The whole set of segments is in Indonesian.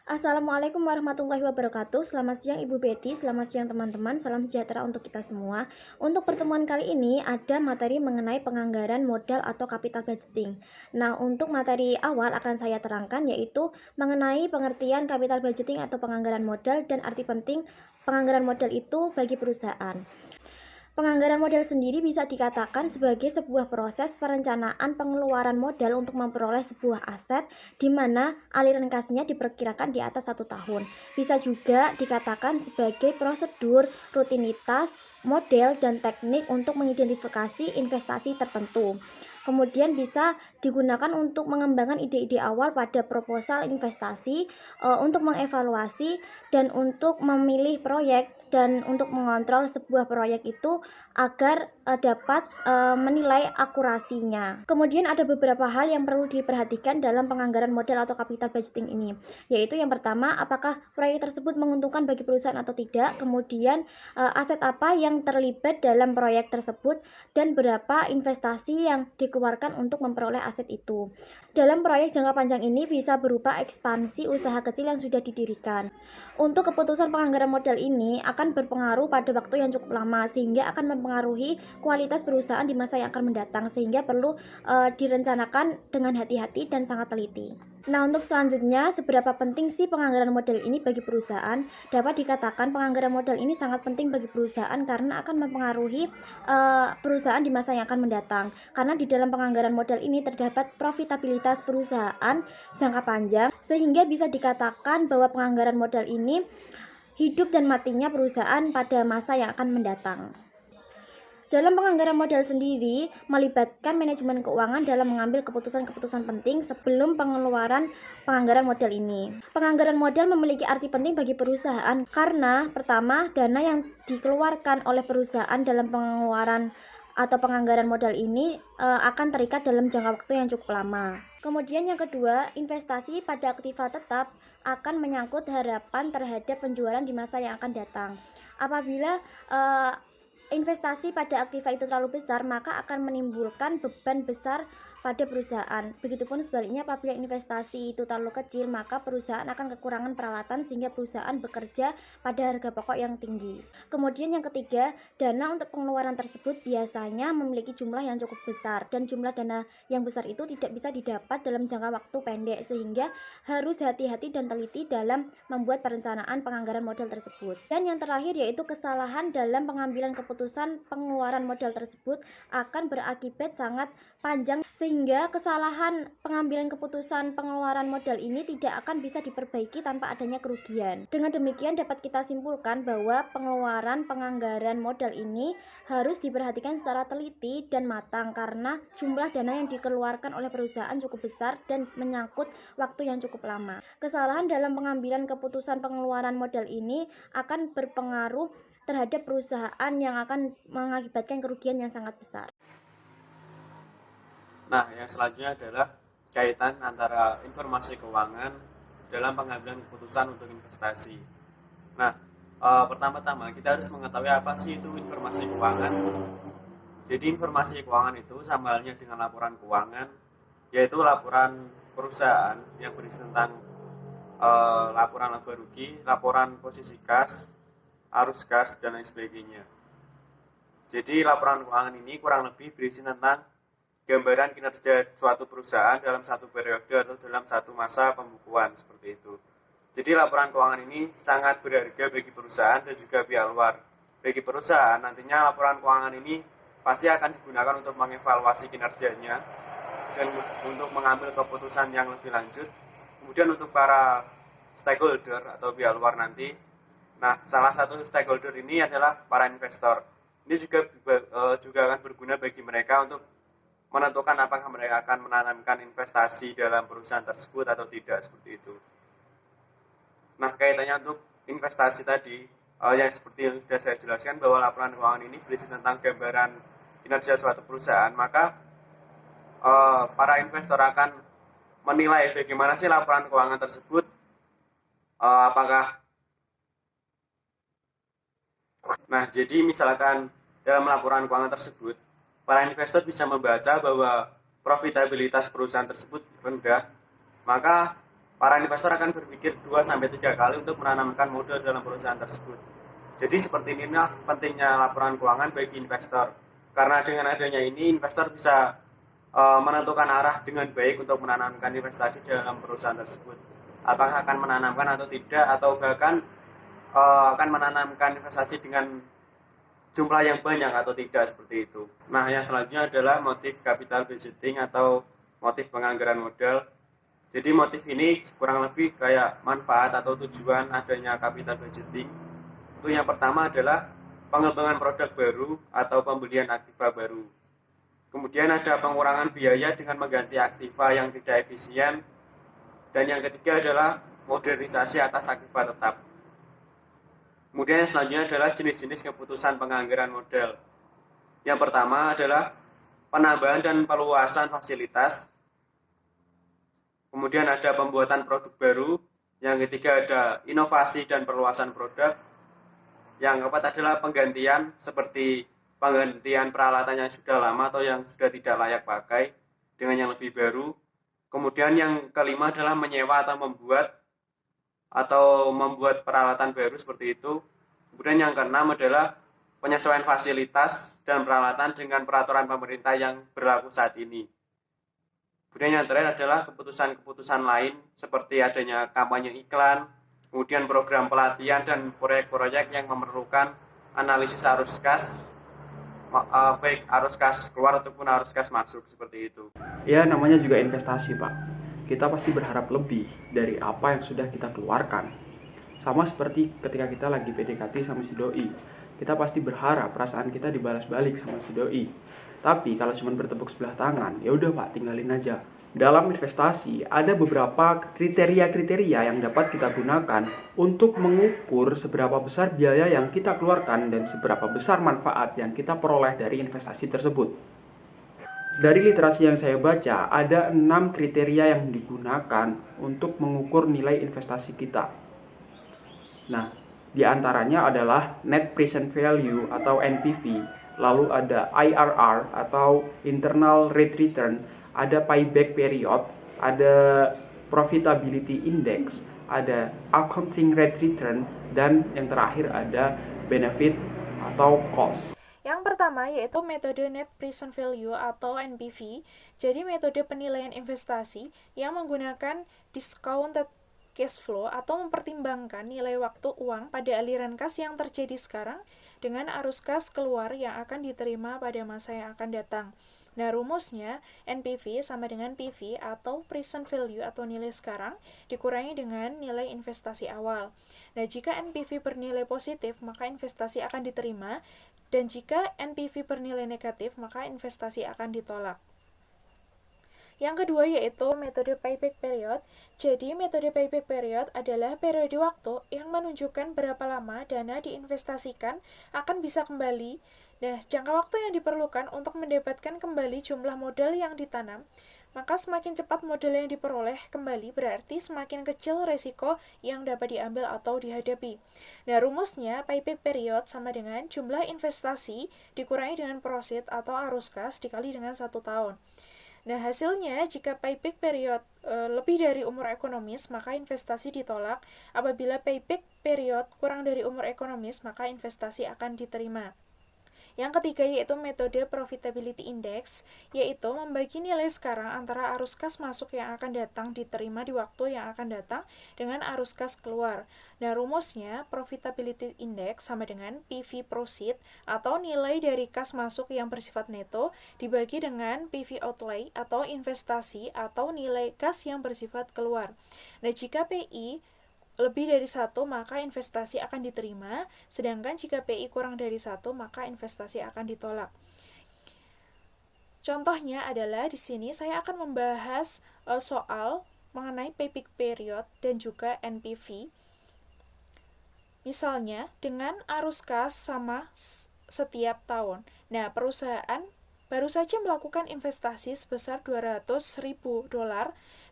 Assalamualaikum warahmatullahi wabarakatuh. Selamat siang Ibu Betty, selamat siang teman-teman. Salam sejahtera untuk kita semua. Untuk pertemuan kali ini ada materi mengenai penganggaran modal atau capital budgeting. Nah, untuk materi awal akan saya terangkan yaitu mengenai pengertian capital budgeting atau penganggaran modal dan arti penting penganggaran modal itu bagi perusahaan. Penganggaran modal sendiri bisa dikatakan sebagai sebuah proses perencanaan pengeluaran modal untuk memperoleh sebuah aset di mana aliran kasnya diperkirakan di atas 1 tahun. Bisa juga dikatakan sebagai prosedur, rutinitas, model, dan teknik untuk mengidentifikasi investasi tertentu. Kemudian bisa digunakan untuk mengembangkan ide-ide awal pada proposal investasi, untuk mengevaluasi dan untuk memilih proyek dan untuk mengontrol sebuah proyek itu agar dapat menilai akurasinya. Kemudian ada beberapa hal yang perlu diperhatikan dalam penganggaran modal atau capital budgeting ini, yaitu yang pertama, apakah proyek tersebut menguntungkan bagi perusahaan atau tidak, kemudian aset apa yang terlibat dalam proyek tersebut, dan berapa investasi yang dikeluarkan untuk memperoleh aset itu. Dalam proyek jangka panjang ini bisa berupa ekspansi usaha kecil yang sudah didirikan. Untuk keputusan penganggaran modal ini akan berpengaruh pada waktu yang cukup lama sehingga akan mempengaruhi kualitas perusahaan di masa yang akan mendatang, sehingga perlu direncanakan dengan hati-hati dan sangat teliti. Nah, untuk selanjutnya, seberapa penting sih penganggaran modal ini bagi perusahaan? Dapat dikatakan penganggaran modal ini sangat penting bagi perusahaan karena akan mempengaruhi perusahaan di masa yang akan mendatang. Karena di dalam penganggaran modal ini terdapat profitabilitas perusahaan jangka panjang, sehingga bisa dikatakan bahwa penganggaran modal ini hidup dan matinya perusahaan pada masa yang akan mendatang. Dalam penganggaran modal sendiri melibatkan manajemen keuangan dalam mengambil keputusan-keputusan penting sebelum pengeluaran penganggaran modal ini. Penganggaran modal memiliki arti penting bagi perusahaan karena pertama, dana yang dikeluarkan oleh perusahaan dalam pengeluaran atau penganggaran modal ini akan terikat dalam jangka waktu yang cukup lama. Kemudian yang kedua, investasi pada aktiva tetap akan menyangkut harapan terhadap penjualan di masa yang akan datang. Apabila investasi pada aktiva itu terlalu besar, maka akan menimbulkan beban besar pada perusahaan. Begitupun sebaliknya, apabila investasi itu terlalu kecil, maka perusahaan akan kekurangan peralatan sehingga perusahaan bekerja pada harga pokok yang tinggi. Kemudian yang ketiga, dana untuk pengeluaran tersebut biasanya memiliki jumlah yang cukup besar dan jumlah dana yang besar itu tidak bisa didapat dalam jangka waktu pendek, sehingga harus hati-hati dan teliti dalam membuat perencanaan penganggaran modal tersebut. Dan yang terakhir yaitu kesalahan dalam pengambilan keputusan pengeluaran modal tersebut akan berakibat sangat panjang, sehingga kesalahan pengambilan keputusan pengeluaran modal ini tidak akan bisa diperbaiki tanpa adanya kerugian. Dengan demikian dapat kita simpulkan bahwa pengeluaran penganggaran modal ini harus diperhatikan secara teliti dan matang karena jumlah dana yang dikeluarkan oleh perusahaan cukup besar dan menyangkut waktu yang cukup lama. Kesalahan dalam pengambilan keputusan pengeluaran modal ini akan berpengaruh terhadap perusahaan yang akan mengakibatkan kerugian yang sangat besar. Nah, yang selanjutnya adalah kaitan antara informasi keuangan dalam pengambilan keputusan untuk investasi. Nah, pertama-tama kita harus mengetahui apa sih itu informasi keuangan. Jadi informasi keuangan itu sama halnya dengan laporan keuangan, yaitu laporan perusahaan yang berisi tentang laporan laba rugi, laporan posisi kas, arus kas, dan lain sebagainya. Jadi laporan keuangan ini kurang lebih berisi tentang gambaran kinerja suatu perusahaan dalam satu periode atau dalam satu masa pembukuan, seperti itu. Jadi laporan keuangan ini sangat berharga bagi perusahaan dan juga pihak luar. Bagi perusahaan, nantinya laporan keuangan ini pasti akan digunakan untuk mengevaluasi kinerjanya dan untuk mengambil keputusan yang lebih lanjut. Kemudian untuk para stakeholder atau pihak luar nanti, nah salah satu stakeholder ini adalah para investor. Ini juga akan berguna bagi mereka untuk menentukan apakah mereka akan menanamkan investasi dalam perusahaan tersebut atau tidak, seperti itu. Nah, kaitannya untuk investasi tadi, yang seperti yang sudah saya jelaskan bahwa laporan keuangan ini berisi tentang gambaran kinerja suatu perusahaan, maka para investor akan menilai bagaimana sih laporan keuangan tersebut, apakah. Nah, jadi misalkan dalam laporan keuangan tersebut, para investor bisa membaca bahwa profitabilitas perusahaan tersebut rendah, maka para investor akan berpikir 2-3 kali untuk menanamkan modal dalam perusahaan tersebut. Jadi seperti inilah pentingnya laporan keuangan bagi investor. Karena dengan adanya ini investor bisa menentukan arah dengan baik untuk menanamkan investasi dalam perusahaan tersebut. Apakah akan menanamkan atau tidak, atau bahkan akan menanamkan investasi dengan jumlah yang banyak atau tidak, seperti itu. Nah, yang selanjutnya adalah motif capital budgeting atau motif penganggaran modal. Jadi motif ini kurang lebih kayak manfaat atau tujuan adanya capital budgeting. Itu yang pertama adalah pengembangan produk baru atau pembelian aktiva baru. Kemudian ada pengurangan biaya dengan mengganti aktiva yang tidak efisien. Dan yang ketiga adalah modernisasi atas aktiva tetap. Kemudian yang selanjutnya adalah jenis-jenis keputusan penganggaran modal. Yang pertama adalah penambahan dan perluasan fasilitas. Kemudian ada pembuatan produk baru. Yang ketiga ada inovasi dan perluasan produk. Yang keempat adalah penggantian, seperti penggantian peralatan yang sudah lama atau yang sudah tidak layak pakai dengan yang lebih baru. Kemudian yang kelima adalah menyewa atau membuat peralatan baru, seperti itu. Kemudian yang keenam adalah penyesuaian fasilitas dan peralatan dengan peraturan pemerintah yang berlaku saat ini. Kemudian yang terakhir adalah keputusan-keputusan lain seperti adanya kampanye iklan, kemudian program pelatihan dan proyek-proyek yang memerlukan analisis arus kas, baik arus kas keluar ataupun arus kas masuk, seperti itu. Ya, namanya juga investasi, Pak. Kita pasti berharap lebih dari apa yang sudah kita keluarkan. Sama seperti ketika kita lagi PDKT sama si doi. Kita pasti berharap perasaan kita dibalas balik sama si doi. Tapi kalau cuma bertepuk sebelah tangan, ya udah Pak, tinggalin aja. Dalam investasi ada beberapa kriteria-kriteria yang dapat kita gunakan untuk mengukur seberapa besar biaya yang kita keluarkan dan seberapa besar manfaat yang kita peroleh dari investasi tersebut. Dari literasi yang saya baca, ada 6 kriteria yang digunakan untuk mengukur nilai investasi kita. Nah, di antaranya adalah Net Present Value atau NPV, lalu ada IRR atau Internal Rate Return, ada Payback Period, ada Profitability Index, ada Accounting Rate Return, dan yang terakhir ada Benefit atau Cost. Yang pertama yaitu metode Net Present Value atau NPV. Jadi metode penilaian investasi yang menggunakan discounted cash flow atau mempertimbangkan nilai waktu uang pada aliran kas yang terjadi sekarang dengan arus kas keluar yang akan diterima pada masa yang akan datang. Nah, rumusnya NPV sama dengan PV atau present value atau nilai sekarang dikurangi dengan nilai investasi awal. Nah, jika NPV bernilai positif, maka investasi akan diterima, dan jika NPV bernilai negatif, maka investasi akan ditolak. Yang kedua yaitu metode payback period. Jadi metode payback period adalah periode waktu yang menunjukkan berapa lama dana diinvestasikan akan bisa kembali. Nah, jangka waktu yang diperlukan untuk mendapatkan kembali jumlah modal yang ditanam, maka semakin cepat modal yang diperoleh kembali berarti semakin kecil resiko yang dapat diambil atau dihadapi. Nah, rumusnya payback period sama dengan jumlah investasi dikurangi dengan proceed atau arus kas dikali dengan 1 tahun. Nah, hasilnya jika payback period lebih dari umur ekonomis, maka investasi ditolak. Apabila payback period kurang dari umur ekonomis, maka investasi akan diterima. Yang ketiga yaitu metode Profitability Index, yaitu membagi nilai sekarang antara arus kas masuk yang akan datang diterima di waktu yang akan datang dengan arus kas keluar. Nah, rumusnya Profitability Index sama dengan PV Proceed atau nilai dari kas masuk yang bersifat neto dibagi dengan PV Outlay atau investasi atau nilai kas yang bersifat keluar. Nah, jika PI lebih dari 1, maka investasi akan diterima, sedangkan jika PI kurang dari 1, maka investasi akan ditolak. Contohnya adalah di sini saya akan membahas soal mengenai payback period dan juga NPV. Misalnya, dengan arus kas sama setiap tahun. Nah, perusahaan baru saja melakukan investasi sebesar $200.000.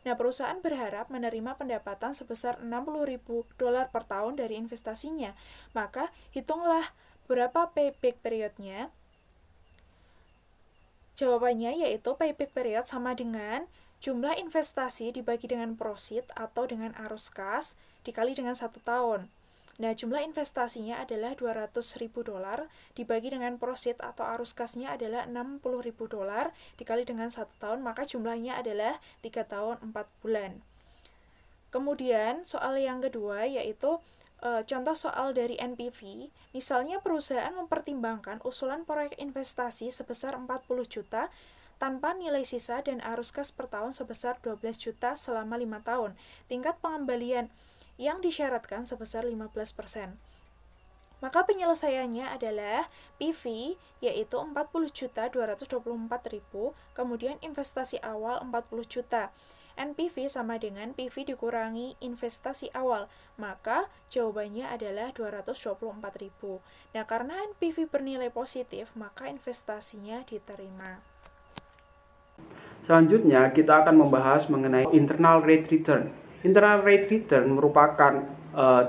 Nah, perusahaan berharap menerima pendapatan sebesar $60.000 per tahun dari investasinya. Maka, hitunglah berapa payback periodnya. Jawabannya yaitu payback period sama dengan Jumlah investasi dibagi dengan proceed atau dengan arus kas dikali dengan 1 tahun. Nah, jumlah investasinya adalah $200.000 dibagi dengan proceed atau arus kasnya adalah $60.000 dikali dengan 1 tahun, maka jumlahnya adalah 3 tahun 4 bulan. Kemudian soal yang kedua yaitu contoh soal dari NPV. Misalnya perusahaan mempertimbangkan usulan proyek investasi sebesar 40 juta tanpa nilai sisa dan arus kas per tahun sebesar 12 juta selama 5 tahun. Tingkat pengembalian yang disyaratkan sebesar 15%. Maka penyelesaiannya adalah PV yaitu 40.224.000, kemudian investasi awal 40 juta. NPV sama dengan PV dikurangi investasi awal, maka jawabannya adalah 224.000. Nah, karena NPV bernilai positif, maka investasinya diterima. Selanjutnya kita akan membahas mengenai internal rate return. Internal rate return merupakan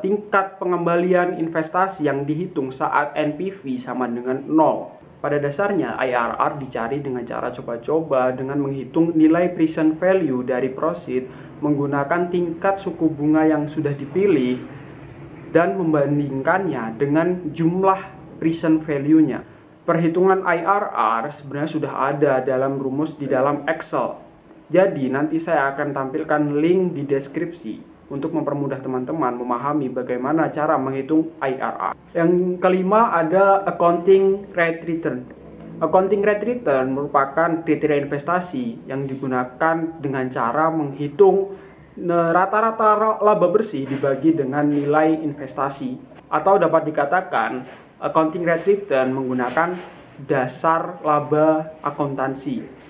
tingkat pengembalian investasi yang dihitung saat NPV sama dengan 0. Pada dasarnya IRR dicari dengan cara coba-coba dengan menghitung nilai present value dari proceed menggunakan tingkat suku bunga yang sudah dipilih dan membandingkannya dengan jumlah present value-nya. Perhitungan IRR sebenarnya sudah ada dalam rumus di dalam Excel. Jadi nanti saya akan tampilkan link di deskripsi untuk mempermudah teman-teman memahami bagaimana cara menghitung IRR. Yang kelima ada accounting rate return. Accounting rate return merupakan kriteria investasi yang digunakan dengan cara menghitung rata-rata laba bersih dibagi dengan nilai investasi, atau dapat dikatakan accounting rate return menggunakan dasar laba akuntansi.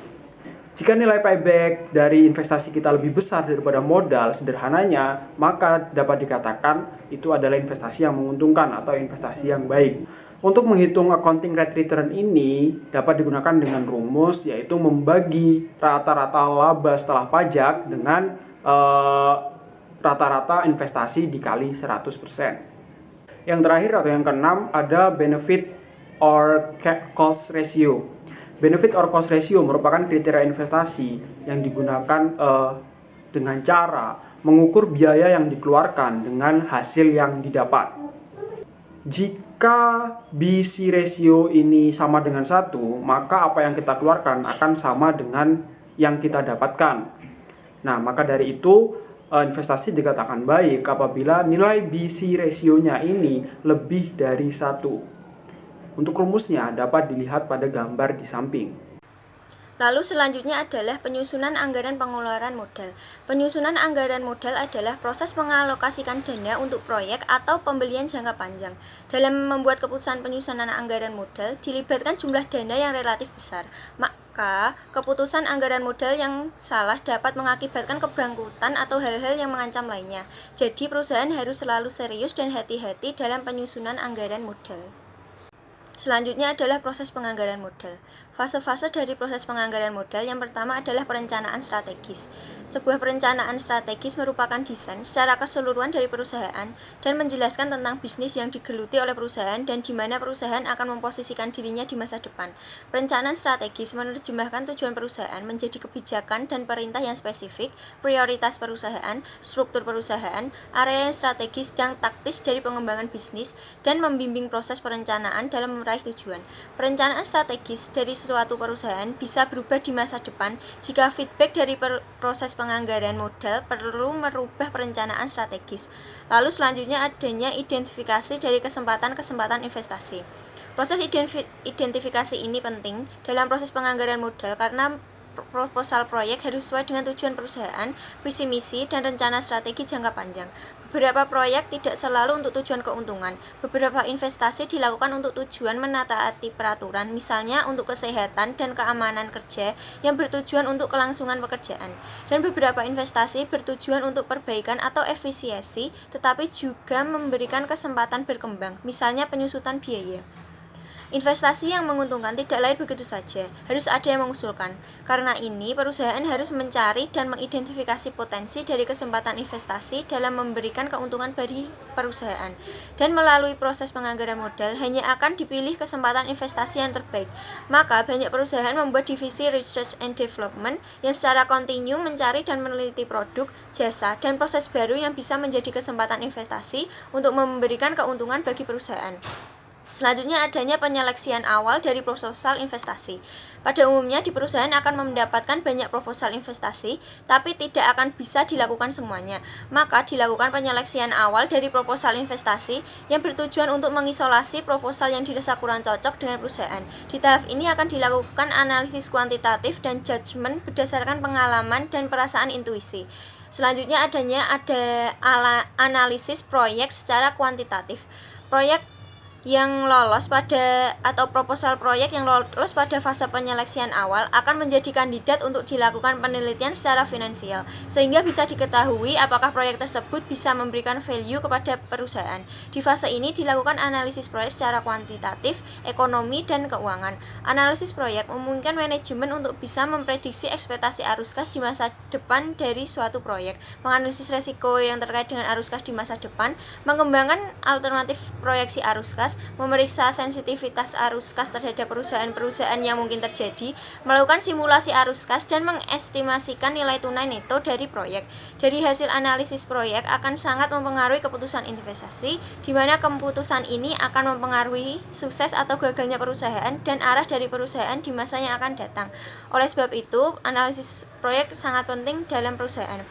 Jika nilai payback dari investasi kita lebih besar daripada modal, sederhananya, maka dapat dikatakan itu adalah investasi yang menguntungkan atau investasi yang baik. Untuk menghitung accounting rate return ini dapat digunakan dengan rumus, yaitu membagi rata-rata laba setelah pajak dengan rata-rata investasi dikali 100%. Yang terakhir atau yang keenam ada benefit or cost ratio. Benefit or cost ratio merupakan kriteria investasi yang digunakan dengan cara mengukur biaya yang dikeluarkan dengan hasil yang didapat. Jika BC ratio ini sama dengan 1, maka apa yang kita keluarkan akan sama dengan yang kita dapatkan. Nah, maka dari itu investasi dikatakan baik apabila nilai BC ratio-nya ini lebih dari 1. Untuk rumusnya dapat dilihat pada gambar di samping. Lalu selanjutnya adalah penyusunan anggaran pengeluaran modal. Penyusunan anggaran modal adalah proses mengalokasikan dana untuk proyek atau pembelian jangka panjang. Dalam membuat keputusan penyusunan anggaran modal, dilibatkan jumlah dana yang relatif besar. Maka, keputusan anggaran modal yang salah dapat mengakibatkan keberangkutan atau hal-hal yang mengancam lainnya. Jadi, perusahaan harus selalu serius dan hati-hati dalam penyusunan anggaran modal. Selanjutnya adalah proses penganggaran modal. Fase-fase dari proses penganggaran modal yang pertama adalah perencanaan strategis. Sebuah perencanaan strategis merupakan desain secara keseluruhan dari perusahaan dan menjelaskan tentang bisnis yang digeluti oleh perusahaan dan di mana perusahaan akan memposisikan dirinya di masa depan. Perencanaan strategis menerjemahkan tujuan perusahaan menjadi kebijakan dan perintah yang spesifik, prioritas perusahaan, struktur perusahaan, area yang strategis dan taktis dari pengembangan bisnis, dan membimbing proses perencanaan dalam meraih tujuan. Perencanaan strategis dari suatu perusahaan bisa berubah di masa depan jika feedback dari proses penganggaran modal perlu merubah perencanaan strategis. Lalu selanjutnya adanya identifikasi dari kesempatan-kesempatan investasi. Proses identifikasi ini penting dalam proses penganggaran modal karena proposal proyek harus sesuai dengan tujuan perusahaan, visi misi, dan rencana strategi jangka panjang. Beberapa proyek tidak selalu untuk tujuan keuntungan. Beberapa investasi dilakukan untuk tujuan menataati peraturan, misalnya untuk kesehatan dan keamanan kerja yang bertujuan untuk kelangsungan pekerjaan. Dan beberapa investasi bertujuan untuk perbaikan atau efisiensi, tetapi juga memberikan kesempatan berkembang, misalnya penyusutan biaya. Investasi yang menguntungkan tidak lahir begitu saja, harus ada yang mengusulkan. Karena ini, perusahaan harus mencari dan mengidentifikasi potensi dari kesempatan investasi dalam memberikan keuntungan bagi perusahaan. Dan melalui proses penganggaran modal, hanya akan dipilih kesempatan investasi yang terbaik. Maka, banyak perusahaan membuat divisi Research and Development yang secara kontinu mencari dan meneliti produk, jasa, dan proses baru yang bisa menjadi kesempatan investasi untuk memberikan keuntungan bagi perusahaan. Selanjutnya adanya penyeleksian awal dari proposal investasi. Pada umumnya di perusahaan akan mendapatkan banyak proposal investasi, tapi tidak akan bisa dilakukan semuanya. Maka dilakukan penyeleksian awal dari proposal investasi yang bertujuan untuk mengisolasi proposal yang dirasa kurang cocok dengan perusahaan. Di tahap ini akan dilakukan analisis kuantitatif dan judgement berdasarkan pengalaman dan perasaan intuisi. Selanjutnya ada analisis proyek secara kuantitatif. Proyek yang lolos pada atau proposal proyek yang lolos pada fase penyeleksian awal akan menjadi kandidat untuk dilakukan penelitian secara finansial sehingga bisa diketahui apakah proyek tersebut bisa memberikan value kepada perusahaan. Di fase ini dilakukan analisis proyek secara kuantitatif, ekonomi, dan keuangan. Analisis proyek memungkinkan manajemen untuk bisa memprediksi ekspektasi arus kas di masa depan dari suatu proyek, menganalisis resiko yang terkait dengan arus kas di masa depan, mengembangkan alternatif proyeksi arus kas, memeriksa sensitivitas arus kas terhadap perusahaan-perusahaan yang mungkin terjadi, melakukan simulasi arus kas, dan mengestimasikan nilai tunai neto dari proyek. Dari hasil analisis proyek akan sangat mempengaruhi keputusan investasi, di mana keputusan ini akan mempengaruhi sukses atau gagalnya perusahaan dan arah dari perusahaan di masa yang akan datang. Oleh sebab itu, analisis proyek sangat penting dalam perusahaan.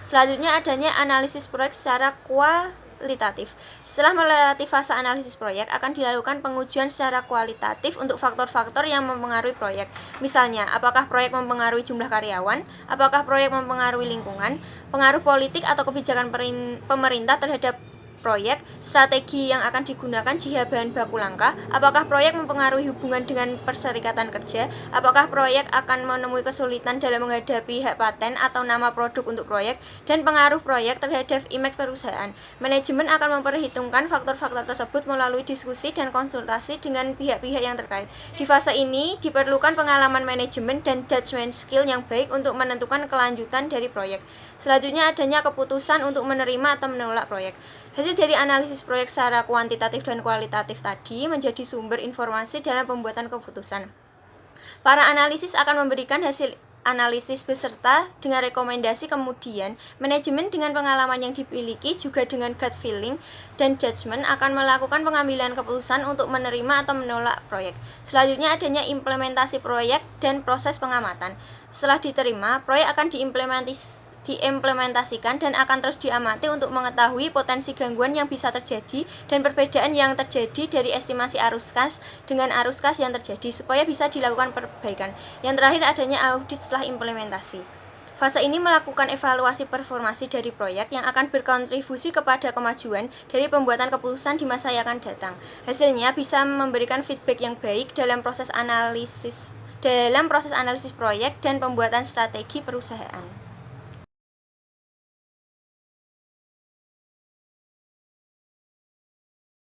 Selanjutnya adanya analisis proyek secara kualitatif. Setelah melewati fase analisis proyek, akan dilakukan pengujian secara kualitatif untuk faktor-faktor yang mempengaruhi proyek. Misalnya, apakah proyek mempengaruhi jumlah karyawan, apakah proyek mempengaruhi lingkungan, pengaruh politik atau kebijakan pemerintah terhadap proyek, strategi yang akan digunakan jika bahan baku langka, apakah proyek mempengaruhi hubungan dengan perserikatan kerja, apakah proyek akan menemui kesulitan dalam menghadapi hak paten atau nama produk untuk proyek, dan pengaruh proyek terhadap image perusahaan. Manajemen akan memperhitungkan faktor-faktor tersebut melalui diskusi dan konsultasi dengan pihak-pihak yang terkait. Di fase ini diperlukan pengalaman manajemen dan judgment skill yang baik untuk menentukan kelanjutan dari proyek. Selanjutnya adanya keputusan untuk menerima atau menolak proyek. Hasil dari analisis proyek secara kuantitatif dan kualitatif tadi menjadi sumber informasi dalam pembuatan keputusan. Para analisis akan memberikan hasil analisis beserta dengan rekomendasi, kemudian manajemen dengan pengalaman yang dimiliki juga dengan gut feeling dan judgment akan melakukan pengambilan keputusan untuk menerima atau menolak proyek. Selanjutnya adanya implementasi proyek dan proses pengamatan. Setelah diterima, proyek akan diimplementasikan dan akan terus diamati untuk mengetahui potensi gangguan yang bisa terjadi dan perbedaan yang terjadi dari estimasi arus kas dengan arus kas yang terjadi supaya bisa dilakukan perbaikan. Yang terakhir adanya audit setelah implementasi. Fase ini melakukan evaluasi performasi dari proyek yang akan berkontribusi kepada kemajuan dari pembuatan keputusan di masa yang akan datang. Hasilnya bisa memberikan feedback yang baik dalam proses analisis proyek dan pembuatan strategi perusahaan.